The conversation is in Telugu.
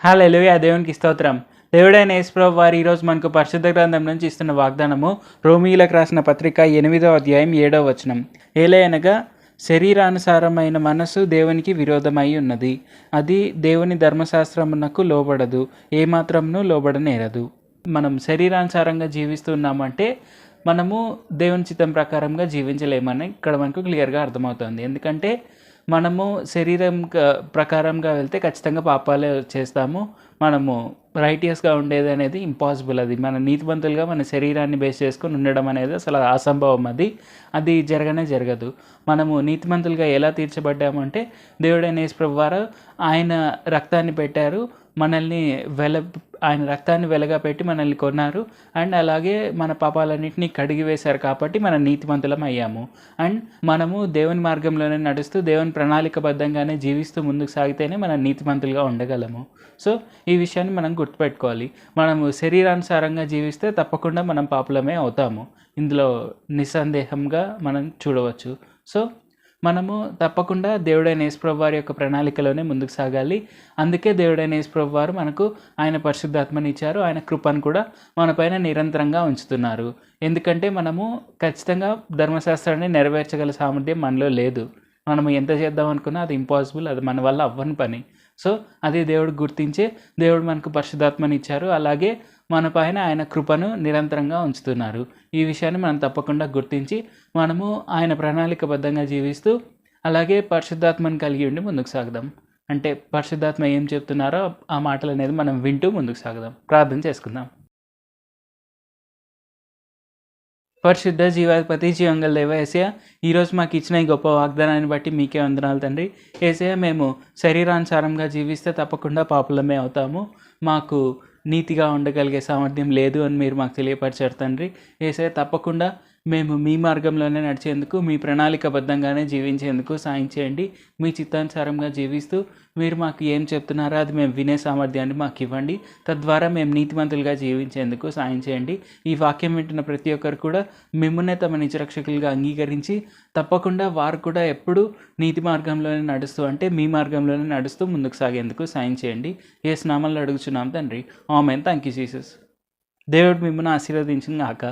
హల్లెలూయా, దేవునికి స్తోత్రం. దేవుడైన యేసుప్రభు వారు ఈరోజు మనకు పరిశుద్ధ గ్రంథం నుంచి ఇస్తున్న వాగ్దానము రోమీయులకు రాసిన పత్రిక 8వ అధ్యాయం 7వ వచనం. ఏలయనగా శరీరానుసారమైన మనసు దేవునికి విరోధమై ఉన్నది, అది దేవుని ధర్మశాస్త్రమునకు లోబడదు, ఏమాత్రమును లోబడనేరదు. మనం శరీరానుసారంగా జీవిస్తున్నామంటే మనము దేవుని చిత్తం ప్రకారంగా జీవించలేమని ఇక్కడ మనకు క్లియర్గా అర్థమవుతుంది. ఎందుకంటే మనము శరీరం ప్రకారంగా వెళ్తే ఖచ్చితంగా పాపాలే చేస్తాము. మనము రైటియస్గా ఉండేది అనేది ఇంపాసిబుల్. అది మన నీతిమంతులుగా మన శరీరాన్ని బేస్ చేసుకొని ఉండడం అనేది అసలు అసంభవం. అది జరగనే జరగదు. మనము నీతిమంతులుగా ఎలా తీర్చబడ్డామంటే దేవుడైన యేసుప్రభు వారు ఆయన రక్తాన్ని పెట్టారు, మనల్ని ఆయన రక్తాన్ని వెలగా పెట్టి మనల్ని కొన్నారు. అండ్ అలాగే మన పాపాలన్నింటినీ కడిగి వేశారు కాబట్టి మనం నీతిమంతులం అయ్యాము. అండ్ మనము దేవుని మార్గంలోనే నడుస్తూ దేవుని ప్రణాళికబద్ధంగానే జీవిస్తూ ముందుకు సాగితేనే మనం నీతిమంతులుగా ఉండగలము. సో ఈ విషయాన్ని మనం గుర్తుపెట్టుకోవాలి. మనము శరీరానుసారంగా జీవిస్తే తప్పకుండా మనం పాపులమే అవుతాము. ఇందులో నిస్సందేహంగా మనం చూడవచ్చు. సో మనము తప్పకుండా దేవుడైన యేసుప్రభు వారి యొక్క ప్రణాళికలోనే ముందుకు సాగాలి. అందుకే దేవుడైన యేసుప్రభు వారు మనకు ఆయన పరిశుద్ధాత్మని ఇచ్చారు, ఆయన కృపను కూడా మనపైన నిరంతరంగా ఉంచుతున్నారు. ఎందుకంటే మనము ఖచ్చితంగా ధర్మశాస్త్రాన్ని నెరవేర్చగల సామర్థ్యం మనలో లేదు. మనము ఎంత చేద్దాం అనుకున్నా అది ఇంపాసిబుల్, అది మన వల్ల అవ్వని పని. సో అది దేవుడు గుర్తించే దేవుడు మనకు పరిశుద్ధాత్మని ఇచ్చారు, అలాగే మన పైన ఆయన కృపను నిరంతరంగా ఉంచుతున్నారు. ఈ విషయాన్ని మనం తప్పకుండా గుర్తించి మనము ఆయన ప్రణాళికబద్ధంగా జీవిస్తూ అలాగే పరిశుద్ధాత్మని కలిగి ఉండి ముందుకు సాగుదాం. అంటే పరిశుద్ధాత్మ ఏం చెప్తున్నారో ఆ మాటలు అనేది మనం వింటూ ముందుకు సాగుదాం. ప్రార్థన చేసుకుందాం. పరిశుద్ధ జీవాధిపతి జీవంగల దేవ యేసయ్య, ఈరోజు మాకు ఇచ్చిన ఈ గొప్ప వాగ్దానాన్ని బట్టి మీకే వందనాలు తండ్రి. యేసయ్య, మేము శరీరానుసారంగా జీవిస్తే తప్పకుండా పాపులమే అవుతాము, మాకు నీతిగా ఉండగలిగే సామర్థ్యం లేదు అని మీరు మాకు తెలియపరిచారు తండ్రి. యేసయ్య, తప్పకుండా మేము మీ మార్గంలోనే నడిచేందుకు, మీ ప్రణాళికబద్ధంగానే జీవించేందుకు సాయం చేయండి. మీ చిత్తానుసారంగా జీవిస్తూ మీరు మాకు ఏం చెప్తున్నారో అది మేము వినే సామర్థ్యాన్ని మాకు ఇవ్వండి. తద్వారా మేము నీతిమంతులుగా జీవించేందుకు సాయం చేయండి. ఈ వాక్యం వింటున్న ప్రతి ఒక్కరు కూడా మిమ్మల్నే తమ నిజరక్షకులుగా అంగీకరించి తప్పకుండా వారు కూడా ఎప్పుడూ నీతి మార్గంలోనే నడుస్తూ, అంటే మీ మార్గంలోనే నడుస్తూ ముందుకు సాగేందుకు సాయం చేయండి. యేసు నామములో అడుగుచున్నాం తండ్రి, ఆమేన్. Thank you Jesus. దేవుడు మిమ్మల్ని ఆశీర్వదించును గాక.